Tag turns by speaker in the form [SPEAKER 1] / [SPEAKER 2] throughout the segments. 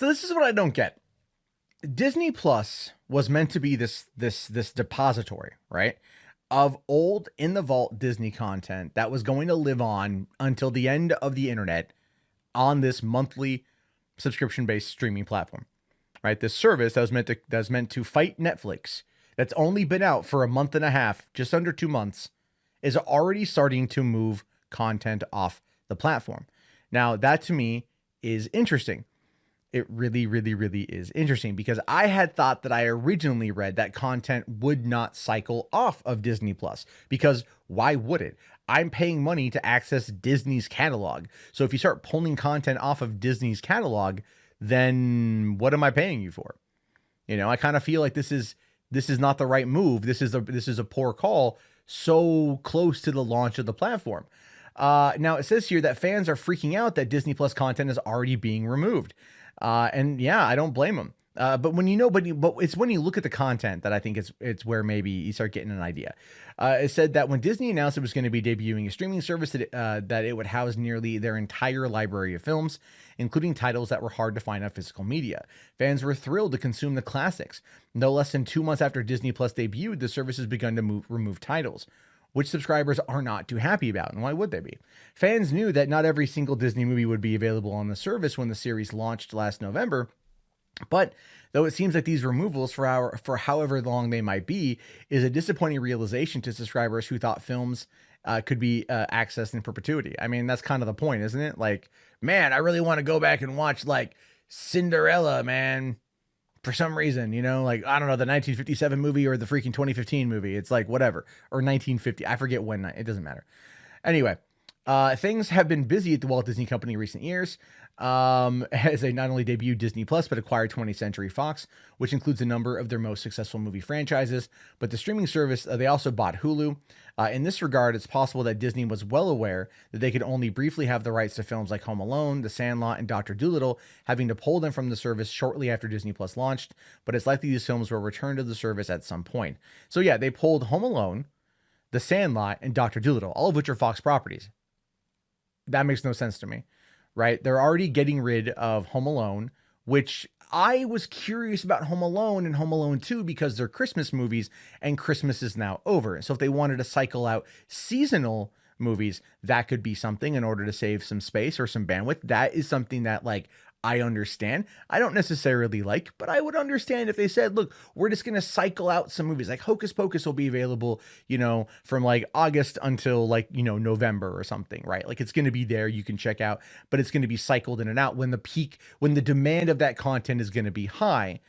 [SPEAKER 1] So this is what I don't get. Disney Plus was meant to be this depository, right? Of old in the vault Disney content that was going to live on until the end of the internet on this monthly subscription based streaming platform, right? This service that was meant to fight Netflix, that's only been out for a month and a half, just under 2 months, is already starting to move content off the platform. Now, that to me is interesting. It really, really, really is interesting because I had thought that I originally read that content would not cycle off of Disney Plus because why would it? I'm paying money to access Disney's catalog. So if you start pulling content off of Disney's catalog, then what am I paying you for? I kind of feel like this is not the right move. This is a poor call so close to the launch of the platform. Now it says here that fans are freaking out that Disney Plus content is already being removed. And yeah, I don't blame them. But but it's when you look at the content that I think it's where maybe you start getting an idea. It said that when Disney announced it was going to be debuting a streaming service that it would house nearly their entire library of films, including titles that were hard to find on physical media. Fans were thrilled to consume the classics. No less than 2 months after Disney Plus debuted, the service has begun to remove titles, which subscribers are not too happy about. And why would they be? Fans knew that not every single Disney movie would be available on the service when the series launched last November. But though it seems like these removals for however long they might be is a disappointing realization to subscribers who thought films could be accessed in perpetuity. I mean, that's kind of the point, isn't it? Like, man, I really want to go back and watch like Cinderella, man. For some reason, like, I don't know, the 1957 movie or the freaking 2015 movie. It's like, whatever. Or 1950. I forget when. It doesn't matter. Anyway, things have been busy at the Walt Disney Company in recent years, as they not only debuted Disney Plus, but acquired 20th Century Fox, which includes a number of their most successful movie franchises. But the streaming service, they also bought Hulu. In this regard, it's possible that Disney was well aware that they could only briefly have the rights to films like Home Alone, The Sandlot, and Dr. Dolittle, having to pull them from the service shortly after Disney Plus launched. But it's likely these films will return to the service at some point. So yeah, they pulled Home Alone, The Sandlot, and Dr. Dolittle, all of which are Fox properties. That makes no sense to me, right? They're already getting rid of Home Alone, which I was curious about Home Alone and Home Alone 2 because they're Christmas movies and Christmas is now over. So if they wanted to cycle out seasonal movies, that could be something in order to save some space or some bandwidth. That is something that like I understand. I don't necessarily like, but I would understand if they said, look, we're just going to cycle out some movies. Like Hocus Pocus will be available, from like August until like, November or something, right? Like it's going to be there. You can check out, but it's going to be cycled in and out when the demand of that content is going to be high.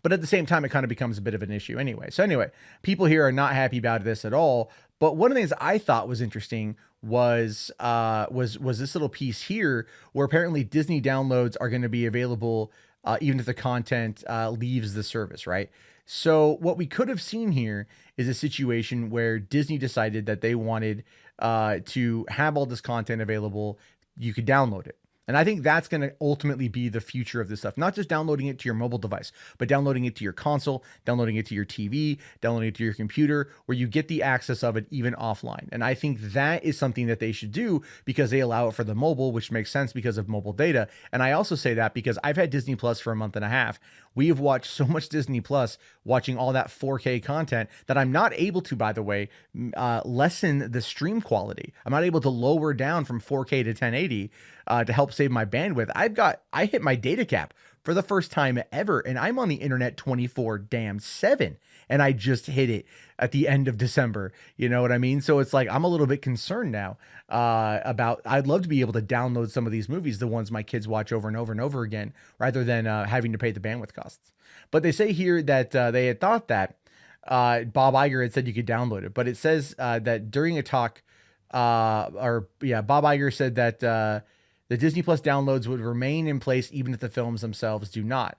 [SPEAKER 1] But at the same time, it kind of becomes a bit of an issue anyway. So anyway, people here are not happy about this at all. But one of the things I thought was interesting was this little piece here where apparently Disney downloads are going to be available even if the content leaves the service, right? So what we could have seen here is a situation where Disney decided that they wanted to have all this content available. You could download it. And I think that's going to ultimately be the future of this stuff. Not just downloading it to your mobile device, but downloading it to your console, downloading it to your TV, downloading it to your computer, where you get the access of it even offline. And I think that is something that they should do because they allow it for the mobile, which makes sense because of mobile data. And I also say that because I've had Disney Plus for a month and a half. We have watched so much Disney Plus watching all that 4K content that I'm not able to, by the way, lessen the stream quality. I'm not able to lower down from 4K to 1080 to help save my bandwidth. I hit my data cap for the first time ever, and I'm on the internet 24/7, and I just hit it at the end of December. You know what I mean? So it's like I'm a little bit concerned now about. I'd love to be able to download some of these movies, the ones my kids watch over and over and over again, rather than having to pay the bandwidth costs. But they say here that they had thought that Bob Iger had said you could download it, but it says that during a talk, Bob Iger said that the Disney Plus downloads would remain in place even if the films themselves do not.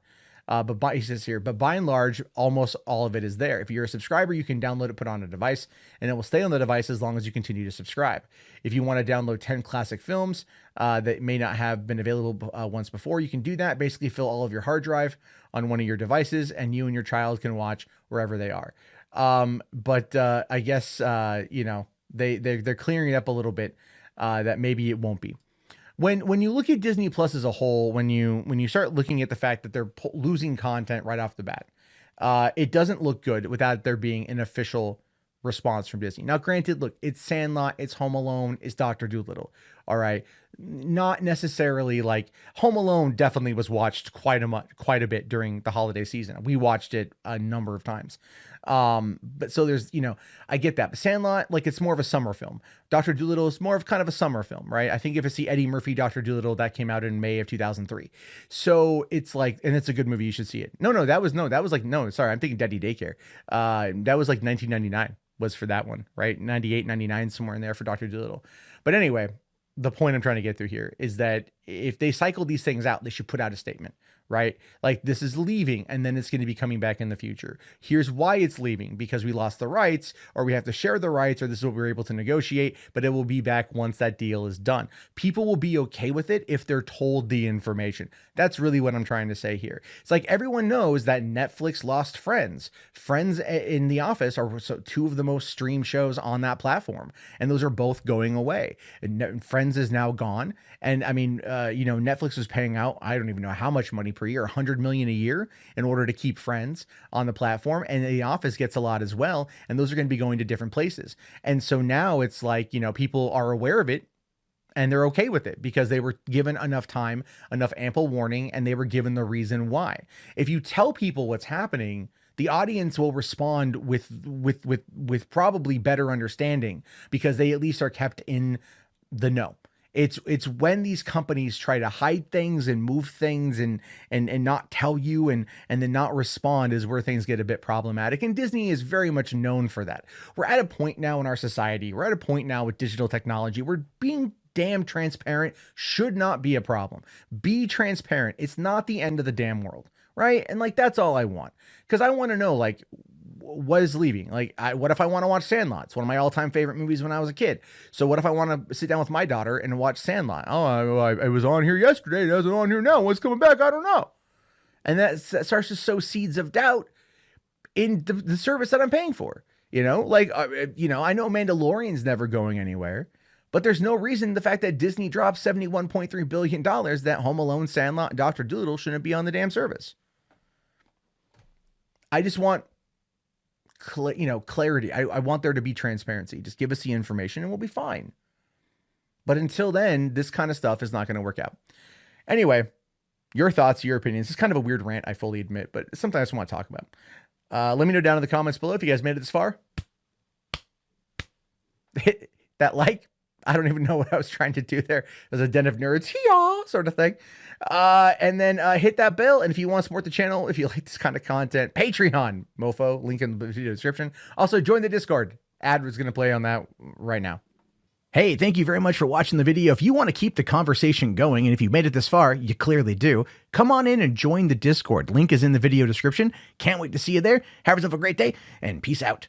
[SPEAKER 1] He says here, but by and large, almost all of it is there. If you're a subscriber, you can download it, put it on a device, and it will stay on the device as long as you continue to subscribe. If you want to download 10 classic films that may not have been available once before, you can do that. Basically, fill all of your hard drive on one of your devices, and you and your child can watch wherever they are. I guess they're clearing it up a little bit that maybe it won't be. when you look at Disney Plus as a whole, when you start looking at the fact that they're losing content right off the bat, it doesn't look good without there being an official response from Disney. Now, granted, look, it's Sandlot, it's Home Alone, it's Dr. Dolittle. All right. Not necessarily like Home Alone definitely was watched quite a bit during the holiday season. We watched it a number of times. But so there's, I get that. But Sandlot, like it's more of a summer film. Dr. Dolittle is more of kind of a summer film, right? I think if it's the Eddie Murphy Dr. Dolittle, that came out in May of 2003. So it's like, and it's a good movie. You should see it. That was sorry. I'm thinking Daddy Daycare. That was like 1999 was for that one, right? 98, 99, somewhere in there for Dr. Dolittle. But anyway, the point I'm trying to get through here is that if they cycle these things out, they should put out a statement, right? Like this is leaving and then it's going to be coming back in the future. Here's why it's leaving, because we lost the rights or we have to share the rights or this is what we were able to negotiate, but it will be back once that deal is done. People will be okay with it if they're told the information. That's really what I'm trying to say here. It's like everyone knows that Netflix lost Friends. Friends in The Office are two of the most streamed shows on that platform, and those are both going away. And Friends is now gone. And I mean, Netflix was paying out, I don't even know how much money per year, $100 million a year in order to keep Friends on the platform. And The Office gets a lot as well. And those are going to be going to different places. And so now it's like, people are aware of it and they're okay with it because they were given enough time, enough ample warning, and they were given the reason why. If you tell people what's happening, the audience will respond with probably better understanding because they at least are kept in the know. It's when these companies try to hide things and move things and not tell you and then not respond is where things get a bit problematic. And Disney is very much known for that. We're at a point now in our society. We're at a point now with digital technology where being damn transparent should not be a problem. Be transparent. It's not the end of the damn world, right? And like that's all I want, because I want to know like what is leaving. Like what if I want to watch Sandlot? It's one of my all-time favorite movies when I was a kid. So what if I want to sit down with my daughter and watch Sandlot? I was on here yesterday. It wasn't on here now. What's coming back? I don't know. And that starts to sow seeds of doubt in the service that I'm paying for. I know Mandalorian's never going anywhere, but there's no reason the fact that Disney dropped $71.3 billion that Home Alone, Sandlot, and Dr. Dolittle shouldn't be on the damn service. I just want clarity. I want there to be transparency. Just give us the information and we'll be fine. But until then, this kind of stuff is not going to work out. Anyway, your thoughts, your opinions. It's kind of a weird rant, I fully admit, but it's something I just want to talk about. Let me know down in the comments below if you guys made it this far. Hit that like. I don't even know what I was trying to do there. It was a den of nerds, hee-haw, sort of thing. And then hit that bell. And if you want to support the channel, if you like this kind of content, Patreon, mofo, link in the video description. Also, join the Discord. Ad was going to play on that right now. Hey, thank you very much for watching the video. If you want to keep the conversation going, and if you made it this far, you clearly do, come on in and join the Discord. Link is in the video description. Can't wait to see you there. Have yourself a great day, and peace out.